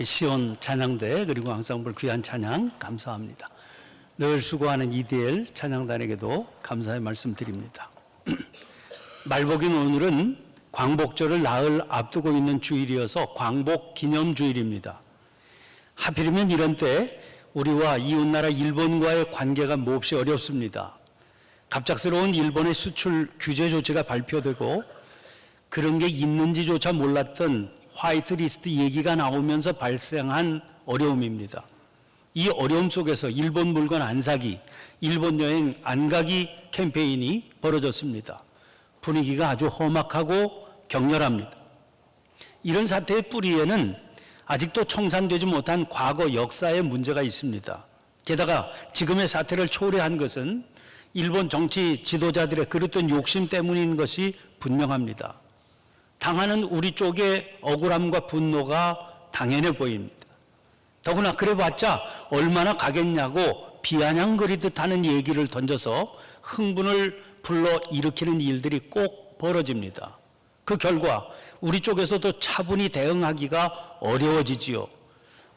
시온 찬양대 그리고 항상볼 귀한 찬양 감사합니다. 늘 수고하는 EDL 찬양단에게도 감사의 말씀드립니다. 말복인 오늘은 광복절을 나흘 앞두고 있는 주일이어서 광복 기념주일입니다. 하필이면 이런 때 우리와 이웃나라 일본과의 관계가 몹시 어렵습니다. 갑작스러운 일본의 수출 규제 조치가 발표되고 그런 게 있는지조차 몰랐던 화이트리스트 얘기가 나오면서 발생한 어려움입니다. 이 어려움 속에서 일본 물건 안 사기, 일본 여행 안 가기 캠페인이 벌어졌습니다. 분위기가 아주 험악하고 격렬합니다. 이런 사태의 뿌리에는 아직도 청산되지 못한 과거 역사의 문제가 있습니다. 게다가 지금의 사태를 초래한 것은 일본 정치 지도자들의 그릇된 욕심 때문인 것이 분명합니다. 당하는 우리 쪽의 억울함과 분노가 당연해 보입니다. 더구나 그래봤자 얼마나 가겠냐고 비아냥거리듯 하는 얘기를 던져서 흥분을 불러일으키는 일들이 꼭 벌어집니다. 그 결과 우리 쪽에서도 차분히 대응하기가 어려워지지요.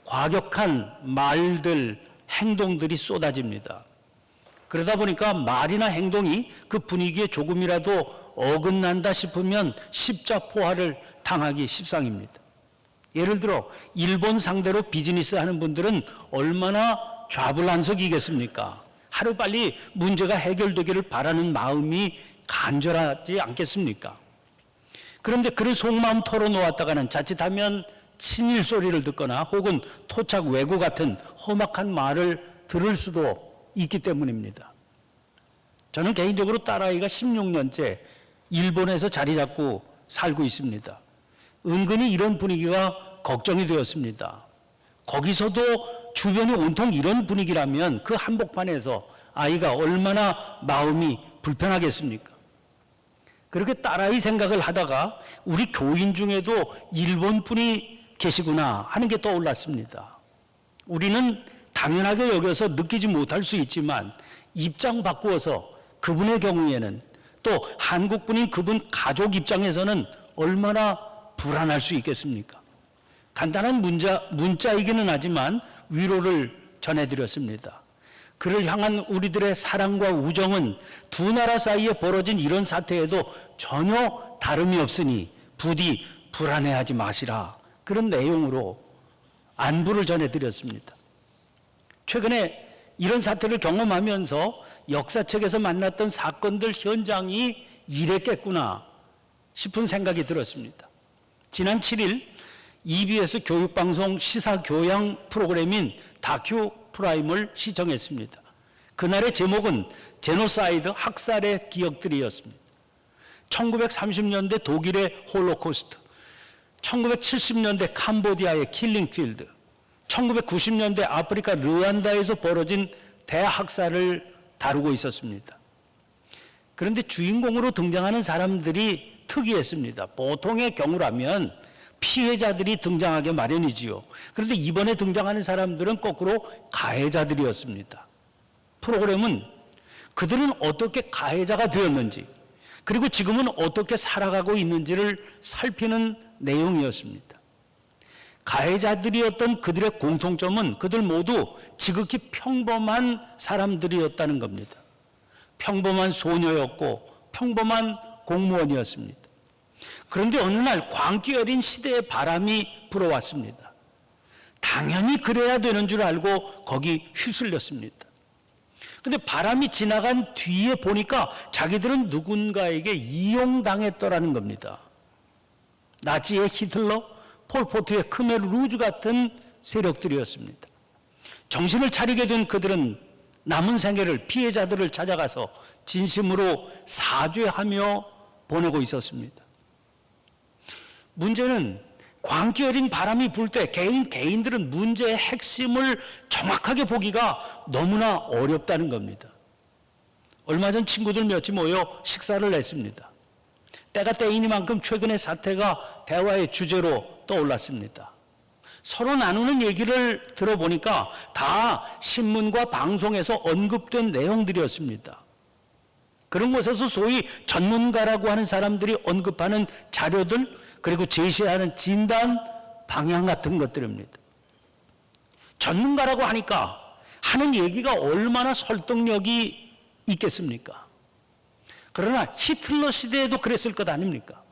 과격한 말들, 행동들이 쏟아집니다. 그러다 보니까 말이나 행동이 그 분위기에 조금이라도 어긋난다 싶으면 십자포화를 당하기 십상입니다. 예를 들어 일본 상대로 비즈니스 하는 분들은 얼마나 좌불안석이겠습니까? 하루빨리 문제가 해결되기를 바라는 마음이 간절하지 않겠습니까? 그런데 그런 속마음 털어놓았다가는 자칫하면 친일 소리를 듣거나 혹은 토착 왜구 같은 험악한 말을 들을 수도 있기 때문입니다. 저는 개인적으로 딸아이가 16년째 일본에서 자리 잡고 살고 있습니다. 은근히 이런 분위기가 걱정이 되었습니다. 거기서도 주변이 온통 이런 분위기라면 그 한복판에서 아이가 얼마나 마음이 불편하겠습니까? 그렇게 딸아이 생각을 하다가 우리 교인 중에도 일본 분이 계시구나 하는 게 떠올랐습니다. 우리는 당연하게 여겨서 느끼지 못할 수 있지만 입장 바꾸어서 그분의 경우에는 또 한국분인 그분 가족 입장에서는 얼마나 불안할 수 있겠습니까? 간단한 문자이기는 하지만 위로를 전해드렸습니다. 그를 향한 우리들의 사랑과 우정은 두 나라 사이에 벌어진 이런 사태에도 전혀 다름이 없으니 부디 불안해하지 마시라. 그런 내용으로 안부를 전해드렸습니다. 최근에 이런 사태를 경험하면서 역사책에서 만났던 사건들 현장이 이랬겠구나 싶은 생각이 들었습니다. 지난 7일 EBS 교육방송 시사교양 프로그램인 다큐 프라임을 시청했습니다. 그날의 제목은 제노사이드 학살의 기억들이었습니다. 1930년대 독일의 홀로코스트, 1970년대 캄보디아의 킬링필드, 1990년대 아프리카 르완다에서 벌어진 대학살을 다루고 있었습니다. 그런데 주인공으로 등장하는 사람들이 특이했습니다. 보통의 경우라면 피해자들이 등장하기 마련이지요. 그런데 이번에 등장하는 사람들은 거꾸로 가해자들이었습니다. 프로그램은 그들은 어떻게 가해자가 되었는지 그리고 지금은 어떻게 살아가고 있는지를 살피는 내용이었습니다. 가해자들이었던 그들의 공통점은 그들 모두 지극히 평범한 사람들이었다는 겁니다. 평범한 소녀였고 평범한 공무원이었습니다. 그런데 어느 날 광기 어린 시대의 바람이 불어왔습니다. 당연히 그래야 되는 줄 알고 거기 휩쓸렸습니다. 그런데 바람이 지나간 뒤에 보니까 자기들은 누군가에게 이용당했더라는 겁니다. 나치의 히틀러, 폴포트의 크메르 루즈 같은 세력들이었습니다. 정신을 차리게 된 그들은 남은 생애를 피해자들을 찾아가서 진심으로 사죄하며 보내고 있었습니다. 문제는 광기 어린 바람이 불 때 개인들은 문제의 핵심을 정확하게 보기가 너무나 어렵다는 겁니다. 얼마 전 친구들 몇이 모여 식사를 했습니다. 때가 때이니만큼 최근의 사태가 대화의 주제로 떠올랐습니다. 서로 나누는 얘기를 들어보니까 다 신문과 방송에서 언급된 내용들이었습니다. 그런 곳에서 소위 전문가라고 하는 사람들이 언급하는 자료들 그리고 제시하는 진단 방향 같은 것들입니다. 전문가라고 하니까 하는 얘기가 얼마나 설득력이 있겠습니까? 그러나 히틀러 시대에도 그랬을 것 아닙니까?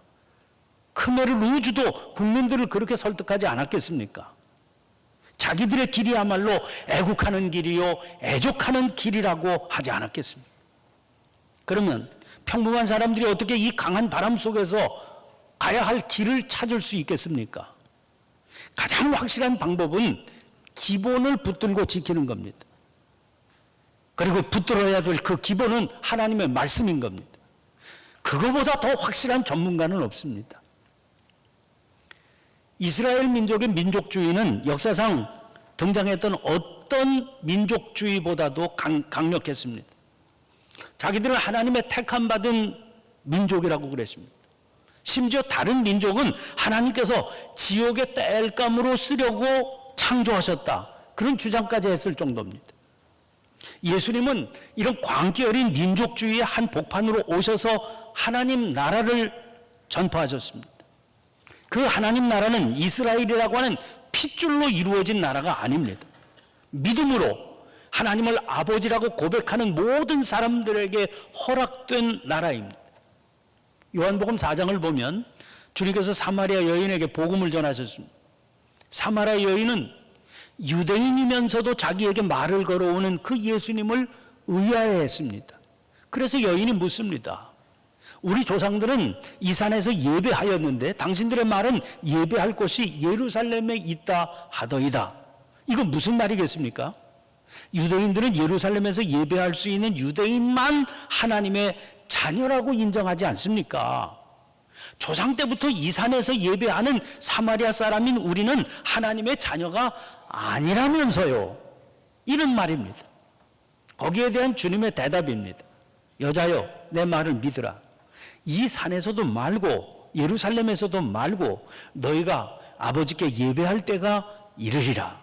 크메르 루주도 국민들을 그렇게 설득하지 않았겠습니까? 자기들의 길이야말로 애국하는 길이요 애족하는 길이라고 하지 않았겠습니까? 그러면 평범한 사람들이 어떻게 이 강한 바람 속에서 가야 할 길을 찾을 수 있겠습니까? 가장 확실한 방법은 기본을 붙들고 지키는 겁니다. 그리고 붙들어야 될 그 기본은 하나님의 말씀인 겁니다. 그거보다 더 확실한 전문가는 없습니다. 이스라엘 민족의 민족주의는 역사상 등장했던 어떤 민족주의보다도 강력했습니다. 자기들은 하나님의 택함 받은 민족이라고 그랬습니다. 심지어 다른 민족은 하나님께서 지옥의 땔감으로 쓰려고 창조하셨다. 그런 주장까지 했을 정도입니다. 예수님은 이런 광기 어린 민족주의의 한 복판으로 오셔서 하나님 나라를 전파하셨습니다. 그 하나님 나라는 이스라엘이라고 하는 핏줄로 이루어진 나라가 아닙니다. 믿음으로 하나님을 아버지라고 고백하는 모든 사람들에게 허락된 나라입니다. 요한복음 4장을 보면 주님께서 사마리아 여인에게 복음을 전하셨습니다. 사마리아 여인은 유대인이면서도 자기에게 말을 걸어오는 그 예수님을 의아해했습니다. 그래서 여인이 묻습니다. 우리 조상들은 이 산에서 예배하였는데 당신들의 말은 예배할 곳이 예루살렘에 있다 하더이다. 이거 무슨 말이겠습니까? 유대인들은 예루살렘에서 예배할 수 있는 유대인만 하나님의 자녀라고 인정하지 않습니까? 조상 때부터 이 산에서 예배하는 사마리아 사람인 우리는 하나님의 자녀가 아니라면서요. 이런 말입니다. 거기에 대한 주님의 대답입니다. 여자여, 내 말을 믿으라. 이 산에서도 말고 예루살렘에서도 말고 너희가 아버지께 예배할 때가 이르리라.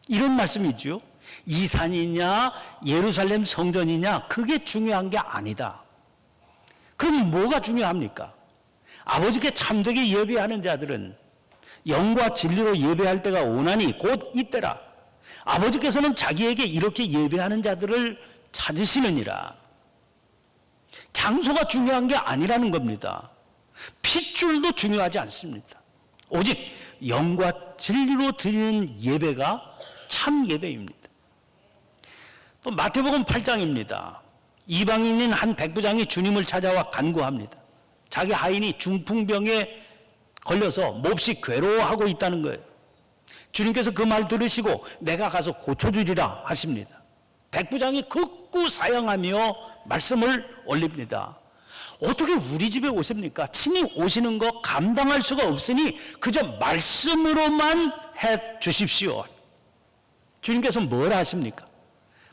이런 말씀이죠. 이 산이냐 예루살렘 성전이냐 그게 중요한 게 아니다. 그럼 뭐가 중요합니까? 아버지께 참되게 예배하는 자들은 영과 진리로 예배할 때가 오나니 곧 이때라. 아버지께서는 자기에게 이렇게 예배하는 자들을 찾으시느니라. 장소가 중요한 게 아니라는 겁니다. 핏줄도 중요하지 않습니다. 오직 영과 진리로 드리는 예배가 참 예배입니다. 또 마태복음 8장입니다. 이방인인 한 백부장이 주님을 찾아와 간구합니다. 자기 하인이 중풍병에 걸려서 몹시 괴로워하고 있다는 거예요. 주님께서 그 말 들으시고 내가 가서 고쳐주리라 하십니다. 백부장이 극구 사양하며 말씀을 올립니다. 어떻게 우리 집에 오십니까? 친히 오시는 거 감당할 수가 없으니 그저 말씀으로만 해 주십시오. 주님께서 뭘 하십니까?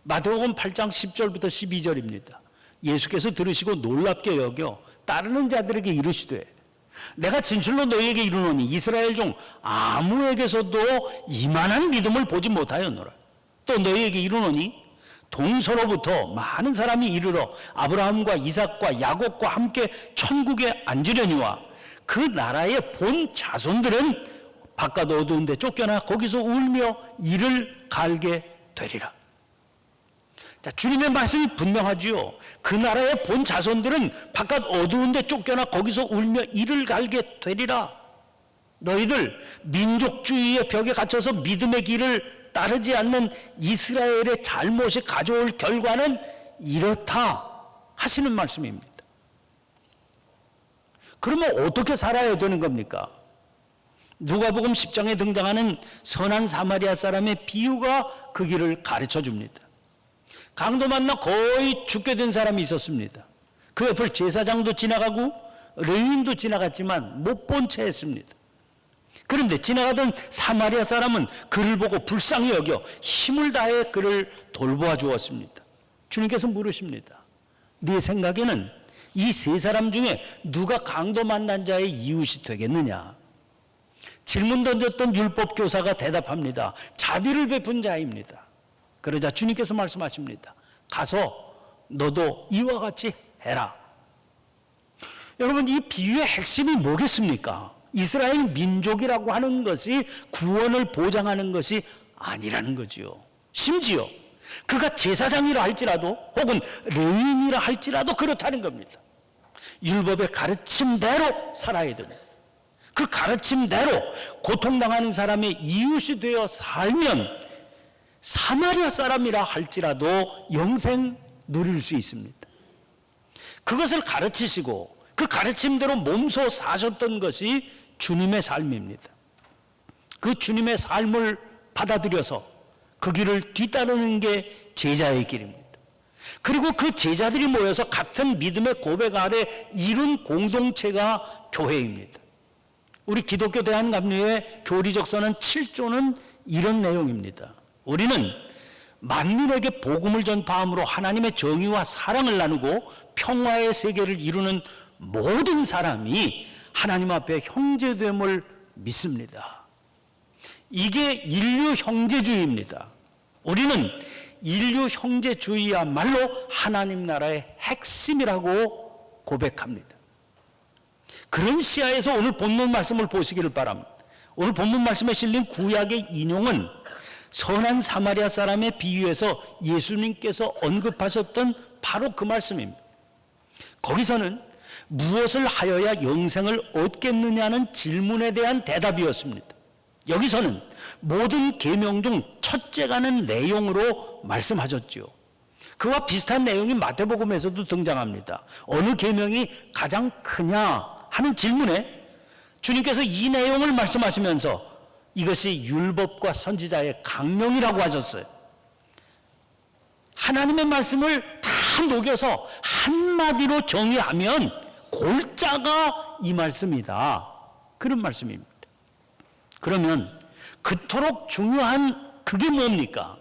마태복음 8장 10절부터 12절입니다. 예수께서 들으시고 놀랍게 여겨 따르는 자들에게 이르시되 내가 진실로 너희에게 이르노니 이스라엘 중 아무에게서도 이만한 믿음을 보지 못하였노라. 또 너희에게 이르노니 동서로부터 많은 사람이 이르러 아브라함과 이삭과 야곱과 함께 천국에 앉으려니와 그 나라의 본 자손들은 바깥 어두운 데 쫓겨나 거기서 울며 이를 갈게 되리라. 자, 주님의 말씀이 분명하지요. 그 나라의 본 자손들은 바깥 어두운 데 쫓겨나 거기서 울며 이를 갈게 되리라. 너희들 민족주의의 벽에 갇혀서 믿음의 길을 따르지 않는 이스라엘의 잘못이 가져올 결과는 이렇다 하시는 말씀입니다. 그러면 어떻게 살아야 되는 겁니까? 누가복음 10장에 등장하는 선한 사마리아 사람의 비유가 그 길을 가르쳐 줍니다. 강도 만나 거의 죽게 된 사람이 있었습니다. 그 옆을 제사장도 지나가고 레위인도 지나갔지만 못 본 채 했습니다. 그런데 지나가던 사마리아 사람은 그를 보고 불쌍히 여겨 힘을 다해 그를 돌보아 주었습니다. 주님께서 물으십니다. 네 생각에는 이 세 사람 중에 누가 강도 만난 자의 이웃이 되겠느냐? 질문 던졌던 율법교사가 대답합니다. 자비를 베푼 자입니다. 그러자 주님께서 말씀하십니다. 가서 너도 이와 같이 해라. 여러분, 이 비유의 핵심이 뭐겠습니까? 이스라엘 민족이라고 하는 것이 구원을 보장하는 것이 아니라는 거지요. 심지어 그가 제사장이라 할지라도 혹은 레위인이라 할지라도 그렇다는 겁니다. 율법의 가르침대로 살아야 됩니다. 그 가르침대로 고통당하는 사람의 이웃이 되어 살면 사마리아 사람이라 할지라도 영생 누릴 수 있습니다. 그것을 가르치시고 그 가르침대로 몸소 사셨던 것이 주님의 삶입니다. 그 주님의 삶을 받아들여서 그 길을 뒤따르는 게 제자의 길입니다. 그리고 그 제자들이 모여서 같은 믿음의 고백 아래 이룬 공동체가 교회입니다. 우리 기독교 대한감리회 교리적서는 7조는 이런 내용입니다. 우리는 만민에게 복음을 전파함으로 하나님의 정의와 사랑을 나누고 평화의 세계를 이루는 모든 사람이 하나님 앞에 형제됨을 믿습니다. 이게 인류 형제주의입니다. 우리는 인류 형제주의야말로 하나님 나라의 핵심이라고 고백합니다. 그런 시야에서 오늘 본문 말씀을 보시기를 바랍니다. 오늘 본문 말씀에 실린 구약의 인용은 선한 사마리아 사람의 비유에서 예수님께서 언급하셨던 바로 그 말씀입니다. 거기서는 무엇을 하여야 영생을 얻겠느냐는 질문에 대한 대답이었습니다. 여기서는 모든 계명 중 첫째가는 내용으로 말씀하셨지요. 그와 비슷한 내용이 마태복음에서도 등장합니다. 어느 계명이 가장 크냐 하는 질문에 주님께서 이 내용을 말씀하시면서 이것이 율법과 선지자의 강령이라고 하셨어요. 하나님의 말씀을 다 녹여서 한마디로 정의하면 골자가 이 말씀이다. 그런 말씀입니다. 그러면 그토록 중요한 그게 뭡니까?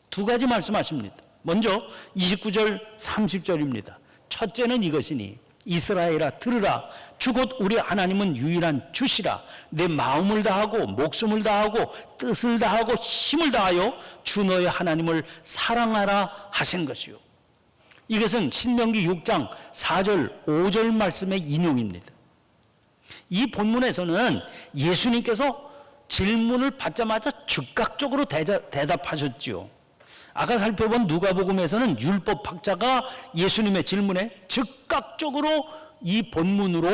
두 가지 말씀하십니다. 먼저 29절 30절입니다. 첫째는 이것이니 이스라엘아 들으라. 주 곧 우리 하나님은 유일한 주시라. 내 마음을 다하고 목숨을 다하고 뜻을 다하고 힘을 다하여 주 너의 하나님을 사랑하라 하신 것이요. 이것은 신명기 6장 4절 5절 말씀의 인용입니다. 이 본문에서는 예수님께서 질문을 받자마자 즉각적으로 대답하셨지요. 아까 살펴본 누가복음에서는 율법학자가 예수님의 질문에 즉각적으로 이 본문을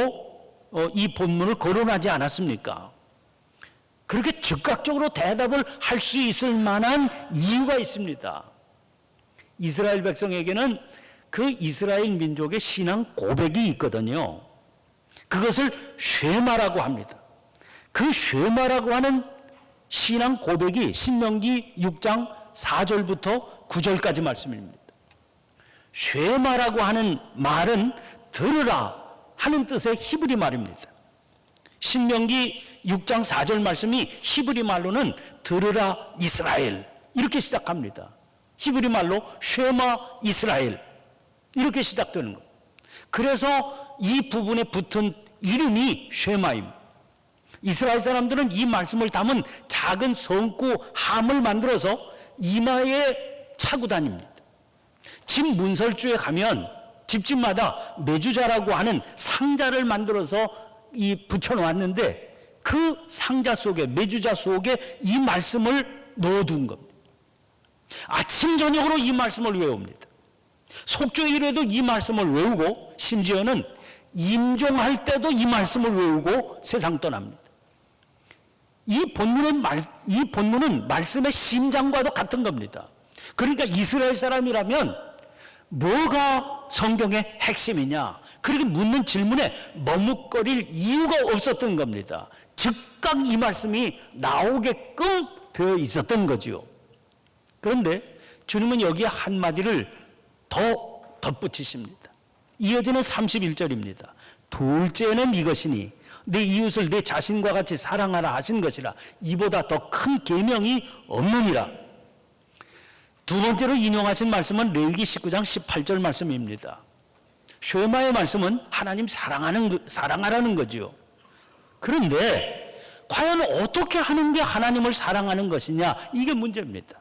거론하지 않았습니까? 그렇게 즉각적으로 대답을 할 수 있을 만한 이유가 있습니다. 이스라엘 백성에게는 그 이스라엘 민족의 신앙 고백이 있거든요. 그것을 쉐마라고 합니다. 그 쉐마라고 하는 신앙 고백이 신명기 6장 4절부터 9절까지 말씀입니다. 쉐마라고 하는 말은 들으라 하는 뜻의 히브리 말입니다. 신명기 6장 4절 말씀이 히브리 말로는 들으라 이스라엘 이렇게 시작합니다. 히브리 말로 쉐마 이스라엘 이렇게 시작되는 것. 그래서 이 부분에 붙은 이름이 쉐마입니다. 이스라엘 사람들은 이 말씀을 담은 작은 성구 함을 만들어서 이마에 차고 다닙니다. 집 문설주에 가면 집집마다 메주자라고 하는 상자를 만들어서 붙여놓았는데 그 상자 속에 메주자 속에 이 말씀을 넣어둔 겁니다. 아침 저녁으로 이 말씀을 외웁니다. 속죄일에도 이 말씀을 외우고 심지어는 임종할 때도 이 말씀을 외우고 세상 떠납니다. 이 본문은 말씀의 심장과도 같은 겁니다. 그러니까 이스라엘 사람이라면 뭐가 성경의 핵심이냐? 그렇게 묻는 질문에 머뭇거릴 이유가 없었던 겁니다. 즉각 이 말씀이 나오게끔 되어 있었던 거지요. 그런데 주님은 여기에 한마디를 더 덧붙이십니다. 이어지는 31절입니다. 둘째는 이것이니 내 이웃을 내 자신과 같이 사랑하라 하신 것이라. 이보다 더 큰 계명이 없느니라. 두 번째로 인용하신 말씀은 레위기 19장 18절 말씀입니다. 쉐마의 말씀은 하나님 사랑하라는 거지요. 그런데 과연 어떻게 하는 게 하나님을 사랑하는 것이냐? 이게 문제입니다.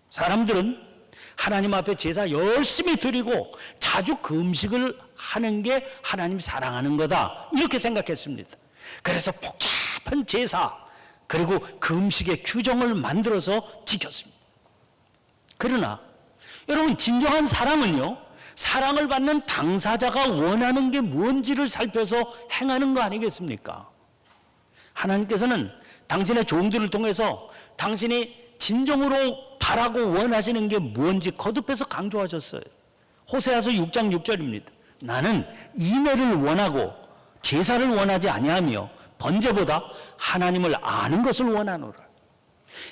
사람들은 하나님 앞에 제사 열심히 드리고 자주 금식을 하는 게 하나님 사랑하는 거다 이렇게 생각했습니다. 그래서 복잡한 제사, 그리고 그 음식의 규정을 만들어서 지켰습니다. 그러나 여러분, 진정한 사랑은요, 사랑을 받는 당사자가 원하는 게 뭔지를 살펴서 행하는 거 아니겠습니까? 하나님께서는 당신의 종들을 통해서 당신이 진정으로 바라고 원하시는 게 뭔지 거듭해서 강조하셨어요. 호세아서 6장 6절입니다. 나는 인애를 원하고 제사를 원하지 아니하며 번제보다 하나님을 아는 것을 원하노라.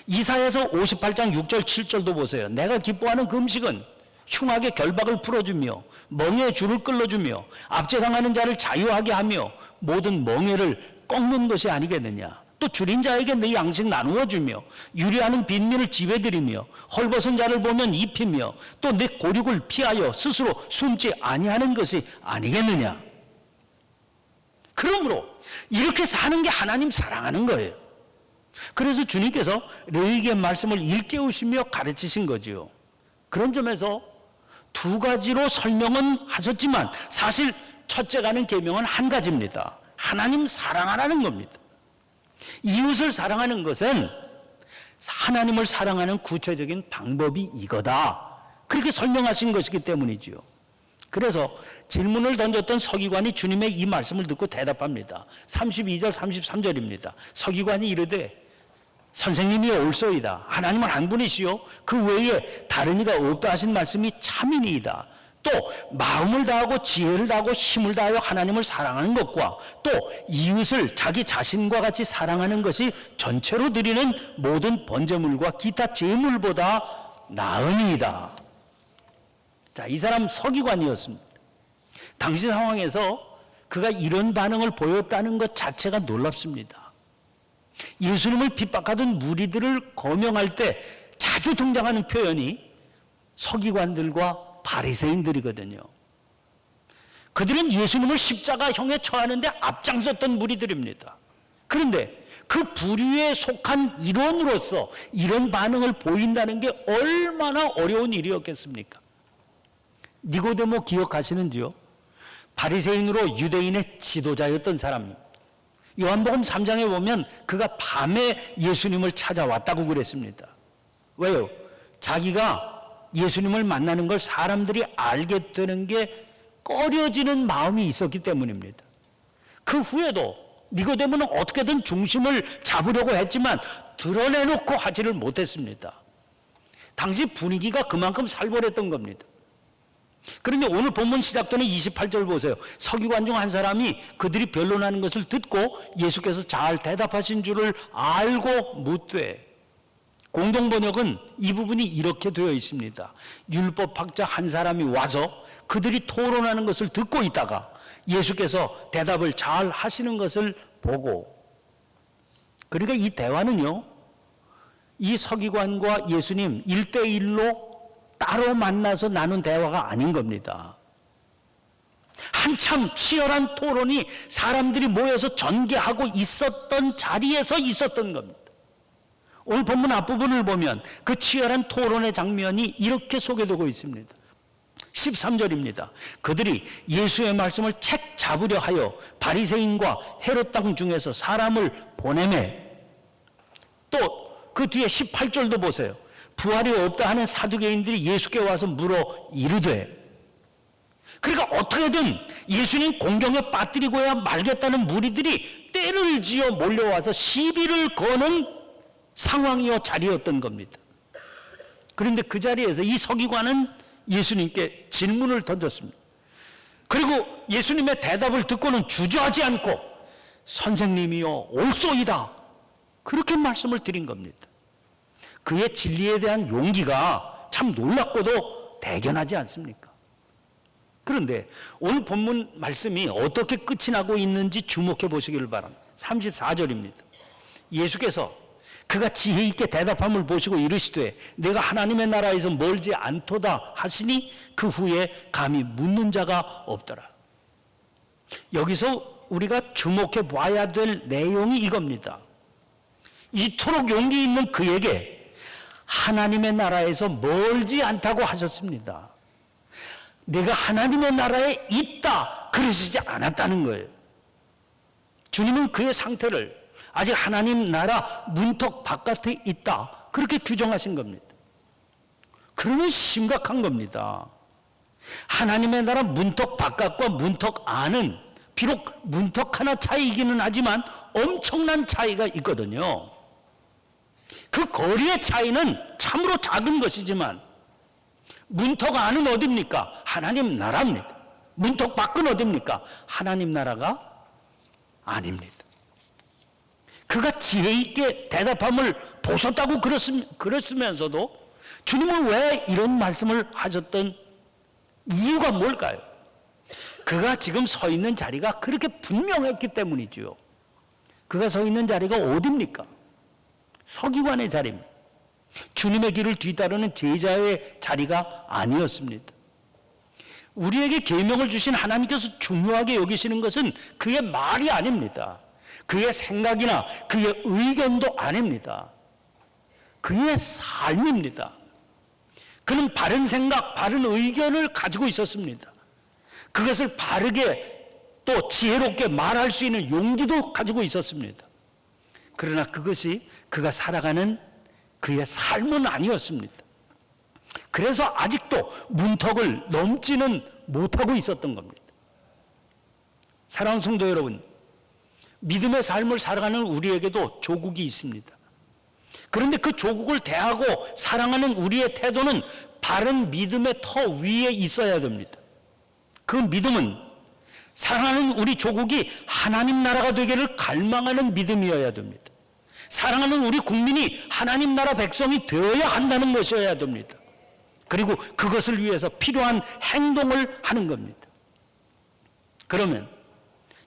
이사야서 58장 6절 7절도 보세요. 내가 기뻐하는 그 음식은 흉악의 결박을 풀어주며 멍에의 줄을 끌어주며 압제당하는 자를 자유하게 하며 모든 멍에를 꺾는 것이 아니겠느냐. 또 줄인 자에게 네 양식 나누어 주며 유리하는 빈민을 지배드리며 헐벗은 자를 보면 입히며 또 내 고륙을 피하여 스스로 숨지 아니하는 것이 아니겠느냐. 그러므로 이렇게 사는 게 하나님 사랑하는 거예요. 그래서 주님께서 레위기의 말씀을 일깨우시며 가르치신 거지요. 그런 점에서 두 가지로 설명은 하셨지만 사실 첫째 가는 계명은 한 가지입니다. 하나님 사랑하라는 겁니다. 이웃을 사랑하는 것은 하나님을 사랑하는 구체적인 방법이 이거다. 그렇게 설명하신 것이기 때문이지요. 그래서 질문을 던졌던 서기관이 주님의 이 말씀을 듣고 대답합니다. 32절 33절입니다. 서기관이 이르되 선생님이 옳소이다. 하나님은 한 분이시요 그 외에 다른 이가 없다 하신 말씀이 참이니이다. 또 마음을 다하고 지혜를 다하고 힘을 다하여 하나님을 사랑하는 것과 또 이웃을 자기 자신과 같이 사랑하는 것이 전체로 드리는 모든 번제물과 기타 제물보다 나으니이다. 자, 이 사람 서기관이었습니다. 당시 상황에서 그가 이런 반응을 보였다는 것 자체가 놀랍습니다. 예수님을 핍박하던 무리들을 거명할 때 자주 등장하는 표현이 서기관들과 바리새인들이거든요. 그들은 예수님을 십자가형에 처하는데 앞장섰던 무리들입니다. 그런데 그 부류에 속한 일원으로서 이런 반응을 보인다는 게 얼마나 어려운 일이었겠습니까? 니고데모 기억하시는지요? 바리새인으로 유대인의 지도자였던 사람입니다. 요한복음 3장에 보면 그가 밤에 예수님을 찾아왔다고 그랬습니다. 왜요? 자기가 예수님을 만나는 걸 사람들이 알게 되는 게 꺼려지는 마음이 있었기 때문입니다. 그 후에도 니고데모는 어떻게든 중심을 잡으려고 했지만 드러내놓고 하지를 못했습니다. 당시 분위기가 그만큼 살벌했던 겁니다. 그런데 오늘 본문 시작되는 28절 보세요. 서기관 중 한 사람이 그들이 변론하는 것을 듣고 예수께서 잘 대답하신 줄을 알고 묻되, 공동번역은 이 부분이 이렇게 되어 있습니다. 율법학자 한 사람이 와서 그들이 토론하는 것을 듣고 있다가 예수께서 대답을 잘 하시는 것을 보고, 그러니까 이 대화는요, 이 서기관과 예수님 1대1로 따로 만나서 나눈 대화가 아닌 겁니다. 한참 치열한 토론이 사람들이 모여서 전개하고 있었던 자리에서 있었던 겁니다. 오늘 본문 앞부분을 보면 그 치열한 토론의 장면이 이렇게 소개되고 있습니다. 13절입니다. 그들이 예수의 말씀을 채 잡으려 하여 바리새인과 헤롯 땅 중에서 사람을 보내매, 또 그 뒤에 18절도 보세요. 부활이 없다 하는 사두개인들이 예수께 와서 물어 이르되, 그러니까 어떻게든 예수님 공경에 빠뜨리고야 말겠다는 무리들이 때를 지어 몰려와서 시비를 거는 상황이요 자리였던 겁니다. 그런데 그 자리에서 이 서기관은 예수님께 질문을 던졌습니다. 그리고 예수님의 대답을 듣고는 주저하지 않고 선생님이요 옳소이다, 그렇게 말씀을 드린 겁니다. 그의 진리에 대한 용기가 참 놀랍고도 대견하지 않습니까? 그런데 오늘 본문 말씀이 어떻게 끝이 나고 있는지 주목해 보시기를 바랍니다. 34절입니다. 예수께서 그가 지혜 있게 대답함을 보시고 이르시되 내가 하나님의 나라에서 멀지 않도다 하시니 그 후에 감히 묻는 자가 없더라. 여기서 우리가 주목해 봐야 될 내용이 이겁니다. 이토록 용기 있는 그에게 하나님의 나라에서 멀지 않다고 하셨습니다. 내가 하나님의 나라에 있다 그러시지 않았다는 거예요. 주님은 그의 상태를 아직 하나님 나라 문턱 바깥에 있다. 그렇게 규정하신 겁니다. 그러면 심각한 겁니다. 하나님의 나라 문턱 바깥과 문턱 안은 비록 문턱 하나 차이이기는 하지만 엄청난 차이가 있거든요. 그 거리의 차이는 참으로 작은 것이지만 문턱 안은 어디입니까? 하나님 나라입니다. 문턱 밖은 어디입니까? 하나님 나라가 아닙니다. 그가 지혜 있게 대답함을 보셨다고 그랬으면서도 주님은 왜 이런 말씀을 하셨던 이유가 뭘까요? 그가 지금 서 있는 자리가 그렇게 분명했기 때문이죠. 그가 서 있는 자리가 어디입니까? 서기관의 자리입니다. 주님의 길을 뒤따르는 제자의 자리가 아니었습니다. 우리에게 계명을 주신 하나님께서 중요하게 여기시는 것은 그의 말이 아닙니다. 그의 생각이나 그의 의견도 아닙니다. 그의 삶입니다. 그는 바른 생각, 바른 의견을 가지고 있었습니다. 그것을 바르게 또 지혜롭게 말할 수 있는 용기도 가지고 있었습니다. 그러나 그것이 그가 살아가는 그의 삶은 아니었습니다. 그래서 아직도 문턱을 넘지는 못하고 있었던 겁니다. 사랑하는 성도 여러분, 믿음의 삶을 살아가는 우리에게도 조국이 있습니다. 그런데 그 조국을 대하고 사랑하는 우리의 태도는 바른 믿음의 터 위에 있어야 됩니다. 그 믿음은 사랑하는 우리 조국이 하나님 나라가 되기를 갈망하는 믿음이어야 됩니다. 사랑하는 우리 국민이 하나님 나라 백성이 되어야 한다는 것이어야 됩니다. 그리고 그것을 위해서 필요한 행동을 하는 겁니다. 그러면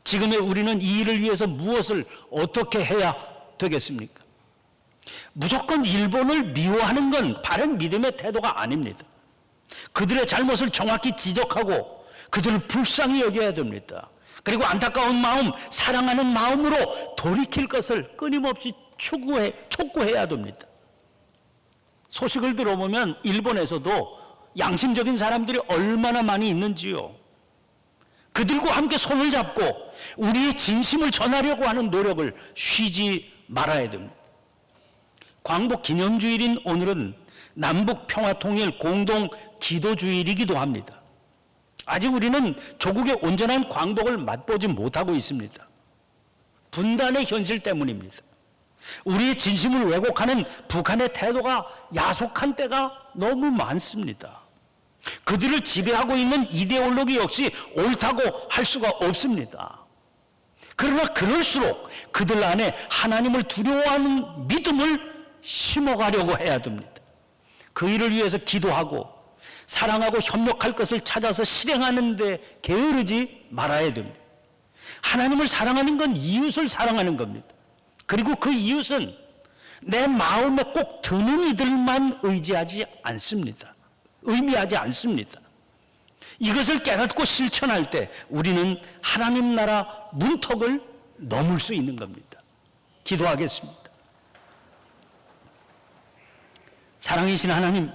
지금의 우리는 이 일을 위해서 무엇을 어떻게 해야 되겠습니까? 무조건 일본을 미워하는 건 바른 믿음의 태도가 아닙니다. 그들의 잘못을 정확히 지적하고 그들을 불쌍히 여겨야 됩니다. 그리고 안타까운 마음, 사랑하는 마음으로 돌이킬 것을 끊임없이 촉구해야 됩니다. 소식을 들어보면 일본에서도 양심적인 사람들이 얼마나 많이 있는지요. 그들과 함께 손을 잡고 우리의 진심을 전하려고 하는 노력을 쉬지 말아야 됩니다. 광복 기념주일인 오늘은 남북 평화통일 공동 기도주일이기도 합니다. 아직 우리는 조국의 온전한 광복을 맛보지 못하고 있습니다. 분단의 현실 때문입니다. 우리의 진심을 왜곡하는 북한의 태도가 야속한 때가 너무 많습니다. 그들을 지배하고 있는 이데올로기 역시 옳다고 할 수가 없습니다. 그러나 그럴수록 그들 안에 하나님을 두려워하는 믿음을 심어가려고 해야 됩니다. 그 일을 위해서 기도하고 사랑하고 협력할 것을 찾아서 실행하는 데 게으르지 말아야 됩니다. 하나님을 사랑하는 건 이웃을 사랑하는 겁니다. 그리고 그 이웃은 내 마음에 꼭 드는 이들만 의미하지 않습니다. 이것을 깨닫고 실천할 때 우리는 하나님 나라 문턱을 넘을 수 있는 겁니다. 기도하겠습니다. 사랑이신 하나님,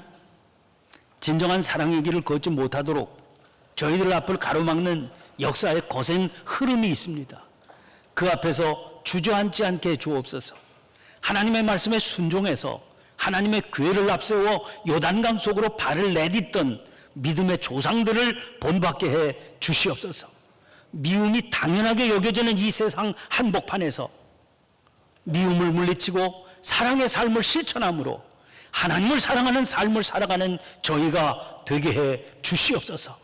진정한 사랑의 길을 걷지 못하도록 저희들 앞을 가로막는 역사의 거센 흐름이 있습니다. 그 앞에서 주저앉지 않게 주옵소서. 하나님의 말씀에 순종해서 하나님의 교회를 앞세워 요단강 속으로 발을 내딛던 믿음의 조상들을 본받게 해 주시옵소서. 미움이 당연하게 여겨지는 이 세상 한복판에서 미움을 물리치고 사랑의 삶을 실천함으로 하나님을 사랑하는 삶을 살아가는 저희가 되게 해 주시옵소서.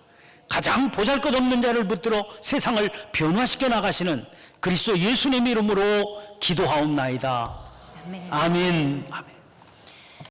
가장 보잘것없는 자를 붙들어 세상을 변화시켜 나가시는 그리스도 예수님의 이름으로 기도하옵나이다. 아멘. 아멘.